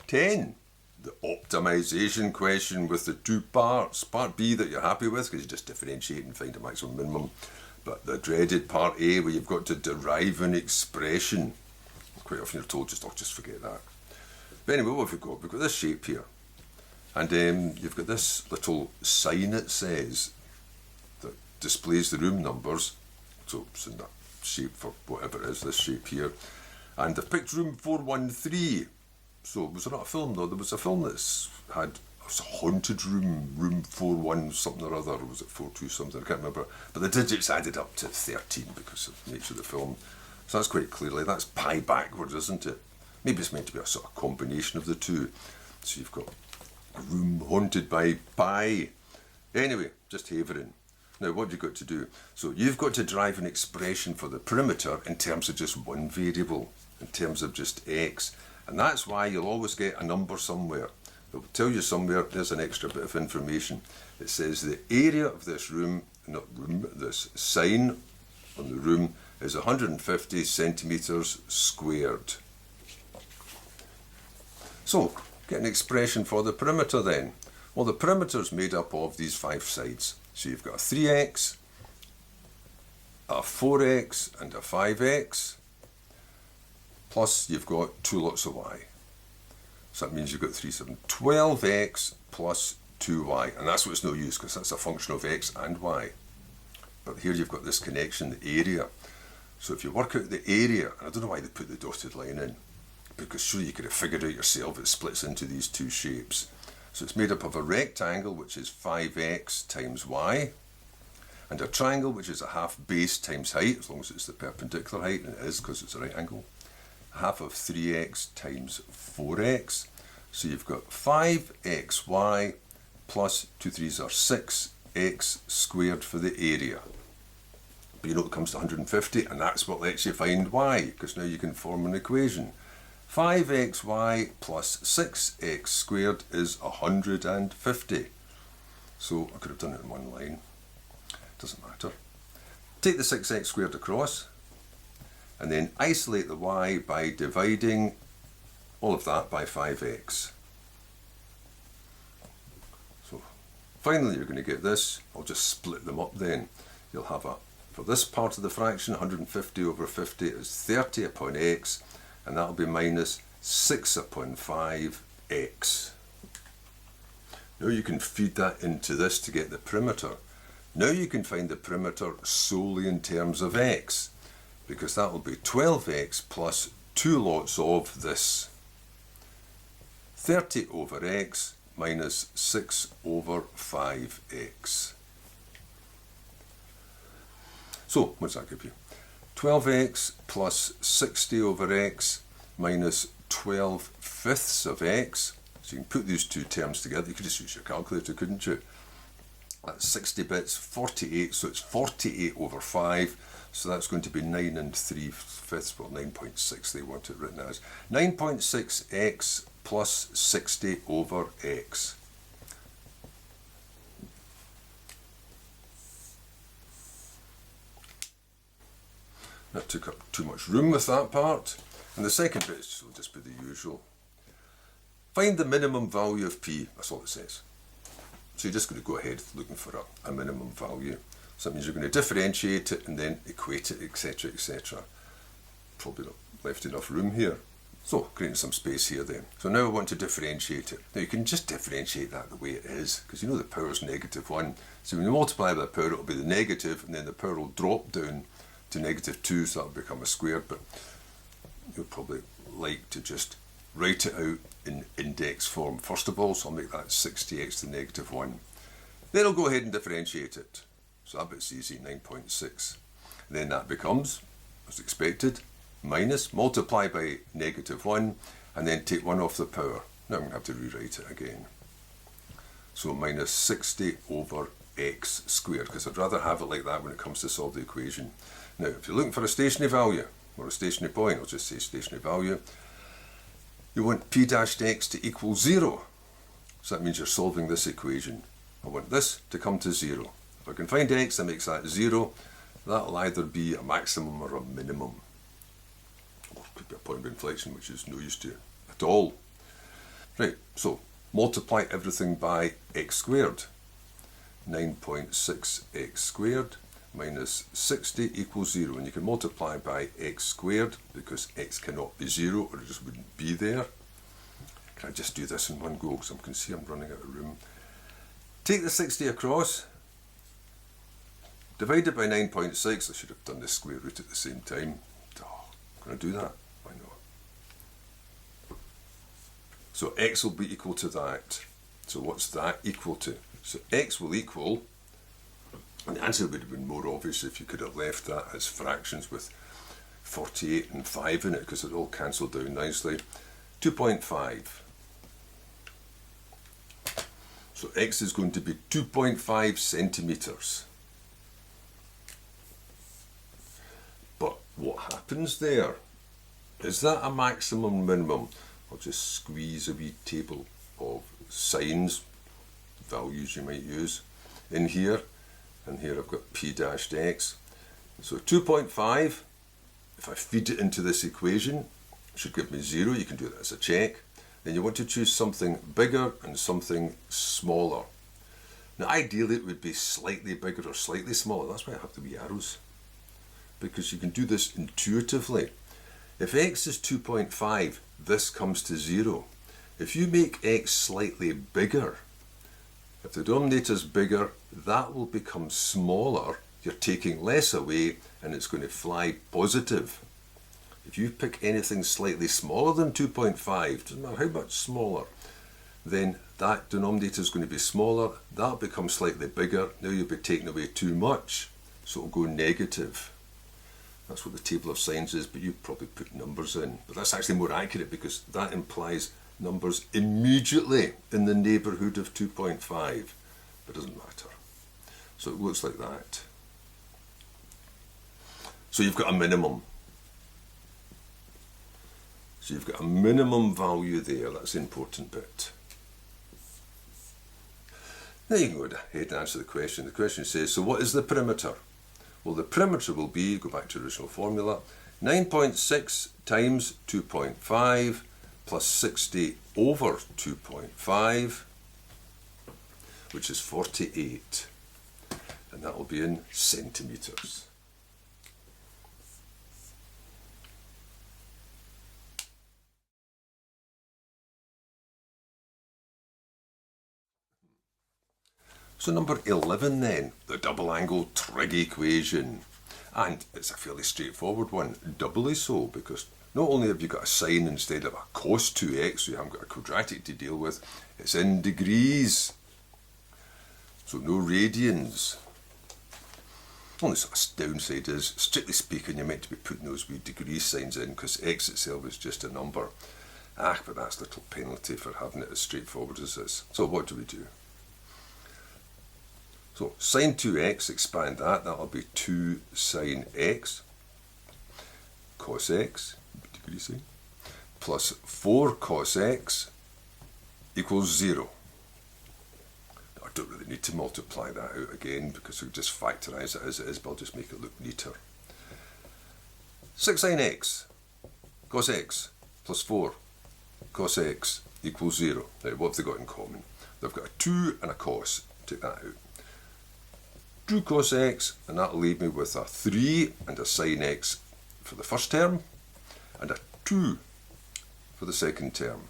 10. The optimization question with the two parts. Part B that you're happy with, because you just differentiate and find a maximum minimum. But the dreaded part A, where you've got to derive an expression. Quite often you're told, just forget that. But anyway, what have we got? We've got this shape here. And you've got this little sign, it says, that displays the room numbers. So it's in that shape for whatever it is, this shape here. And they've picked room 413. So was there not a film though? There was a film that's had a haunted room, room 41 something or other, or was it 42 something, I can't remember. But the digits added up to 13 because of the nature of the film. So that's quite clearly, that's pi backwards, isn't it? Maybe it's meant to be a sort of combination of the two. So you've got a room haunted by pi. Anyway, just havering. Now what have you got to do? So you've got to derive an expression for the perimeter in terms of just one variable, in terms of just x. And that's why you'll always get a number somewhere. They'll tell you somewhere, there's an extra bit of information. It says the area of this room, not room, this sign on the room is 150 centimetres squared. So, get an expression for the perimeter then. Well, the perimeter is made up of these 5 sides. So you've got a 3x, a 4x and a 5x. Plus you've got 2 lots of y. So that means you've got 3, 7, 12x plus 2y. And that's what's no use, because that's a function of x and y. But here you've got this connection, the area. So if you work out the area, and I don't know why they put the dotted line in, because sure you could have figured out yourself, it splits into these 2 shapes. So it's made up of a rectangle, which is 5x times y, and a triangle, which is a half base times height, as long as it's the perpendicular height, and it is because it's a right angle. Half of 3x times 4x. So you've got 5xy plus 2 3s are 6x squared for the area. But you know it comes to 150, and that's what lets you find y, because now you can form an equation. 5xy plus 6x squared is 150. So I could have done it in one line. Doesn't matter. Take the 6x squared across, and then isolate the y by dividing all of that by 5x. So finally you're going to get this. I'll just split them up then. You'll have for this part of the fraction, 150 over 50 is 30 upon x, and that'll be minus 6 upon 5x. Now you can feed that into this to get the perimeter. Now you can find the perimeter solely in terms of x, because that will be 12x plus 2 lots of this. 30 over x minus 6 over 5x. So, what does that give you? 12x plus 60 over x minus 12 fifths of x. So you can put these two terms together. You could just use your calculator, couldn't you? That's 60 bits, 48, so it's 48 over 5. So that's going to be 9 and 3 fifths, well 9.6 they want it written as. 9.6x plus 60 over x. That took up too much room with that part. And the second bit will just be the usual. Find the minimum value of p, that's all it says. So you're just going to go ahead looking for a minimum value. So that means you're going to differentiate it and then equate it, etc, etc. Probably not left enough room here. So creating some space here then. So now I want to differentiate it. Now you can just differentiate that the way it is, because you know the power is -1. So when you multiply by the power, it'll be the negative, and then the power will drop down to -2, so that'll become a square. But you'll probably like to just write it out in index form first of all, so I'll make that 60x to the -1. Then I'll go ahead and differentiate it. So that bit's easy, 9.6. Then that becomes, as expected, minus, multiply by -1, and then take 1 off the power. Now I'm going to have to rewrite it again. So minus 60 over x squared, because I'd rather have it like that when it comes to solve the equation. Now, if you're looking for a stationary value, or a stationary point, I'll just say stationary value, you want p dashed x to equal 0. So that means you're solving this equation. I want this to come to 0. If I can find x that makes that 0, that'll either be a maximum or a minimum. Or it could be a point of inflection, which is no use to at all. Right, so multiply everything by x squared. 9.6x squared minus 60 equals 0. And you can multiply by x squared because x cannot be 0 or it just wouldn't be there. Can I just do this in one go because I can see I'm running out of room. Take the 60 across, divide it by 9.6. I should have done the square root at the same time. Oh, can I do that? Why not? So x will be equal to that. So what's that equal to? So x will equal, and the answer would have been more obvious if you could have left that as fractions with 48 and 5 in it because it all cancelled down nicely. 2.5. So x is going to be 2.5 centimetres. But what happens there? Is that a maximum, minimum? I'll just squeeze a wee table of signs, values you might use, in here. And here I've got p dashed x. So 2.5, if I feed it into this equation, it should give me 0. You can do that as a check. Then you want to choose something bigger and something smaller. Now ideally it would be slightly bigger or slightly smaller. That's why I have the wee arrows. Because you can do this intuitively. If x is 2.5, this comes to 0. If you make x slightly bigger, if the denominator is bigger, that will become smaller. You're taking less away and it's going to fly positive. If you pick anything slightly smaller than 2.5, doesn't matter how much smaller, then that denominator is going to be smaller. That'll become slightly bigger. Now you'll be taking away too much, so it'll go negative. That's what the table of signs is, but you probably put numbers in. But that's actually more accurate because that implies numbers immediately in the neighbourhood of 2.5, but it doesn't matter. So it looks like that. So you've got a minimum. So you've got a minimum value there. That's the important bit. Now you can go ahead and answer the question. The question says, so what is the perimeter? Well, the perimeter will be, go back to the original formula, 9.6 times 2.5 plus 60 over 2.5, which is 48. And that will be in centimetres. So number 11 then, the double angle trig equation. And it's a fairly straightforward one, doubly so, because not only have you got a sine instead of a cos 2x, so you haven't got a quadratic to deal with, it's in degrees. So no radians. Only sort of downside is, strictly speaking, you're meant to be putting those wee degree signs in because x itself is just a number. But that's a little penalty for having it as straightforward as this. So what do we do? So sine 2x, expand that, that'll be 2 sine x, cos x, degree sign, plus 4 cos x equals 0. I don't really need to multiply that out again because we'll just factorise it as it is, but I'll just make it look neater. 6 sine x, cos x, plus 4 cos x equals 0. Now what have they got in common? They've got a 2 and a cos, take that out. 2 cos x, and that'll leave me with a 3 and a sine x for the first term, and a 2 for the second term.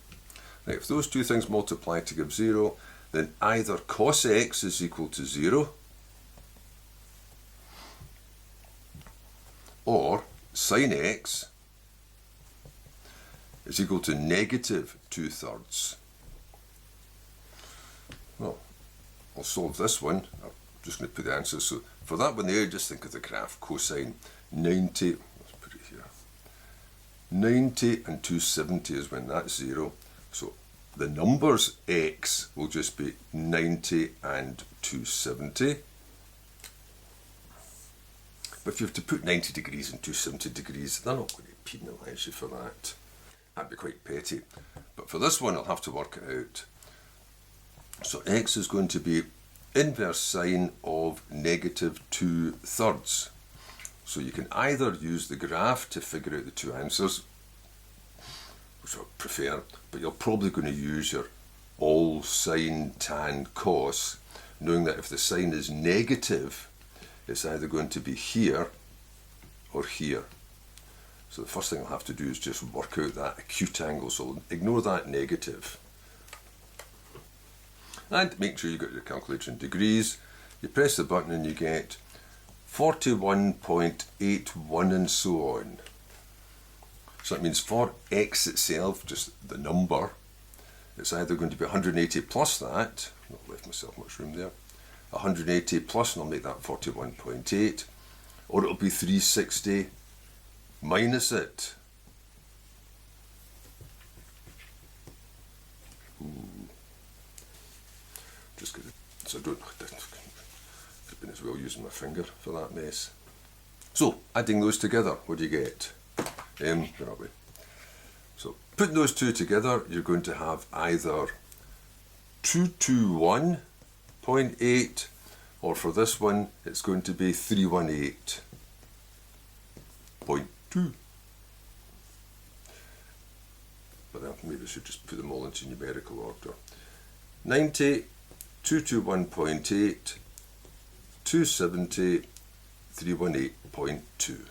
Now if those two things multiply to give 0, then either cos x is equal to 0, or sine x is equal to negative 2/3. Well, I'll solve this one. I'm just going to put the answer. So for that one there, just think of the graph cosine 90. Let's put it here. 90 and 270 is when that's 0. So the numbers x will just be 90 and 270. But if you have to put 90 degrees and 270 degrees, they're not going to penalise you for that. That'd be quite petty. But for this one, I'll have to work it out. So x is going to be inverse sine of negative 2/3. So you can either use the graph to figure out the two answers, which I prefer, but you're probably going to use your all sine, tan, cos, knowing that if the sine is negative, it's either going to be here or here. So the first thing I'll have to do is just work out that acute angle, so ignore that negative. And make sure you got your calculator in degrees. You press the button and you get 41.81 and so on. So that means for x itself, just the number, it's either going to be 180 plus that, not left myself much room there, 180 plus, and I'll make that 41.8, or it'll be 360 minus it. Just gonna, so I don't, could have been as well using my finger for that mess. So, adding those together, what do you get? Where are we? So, putting those two together, you're going to have either 221.8, or for this one, it's going to be 318.2. But maybe I should just put them all into numerical order. 90, 221.8, 270, 318.2.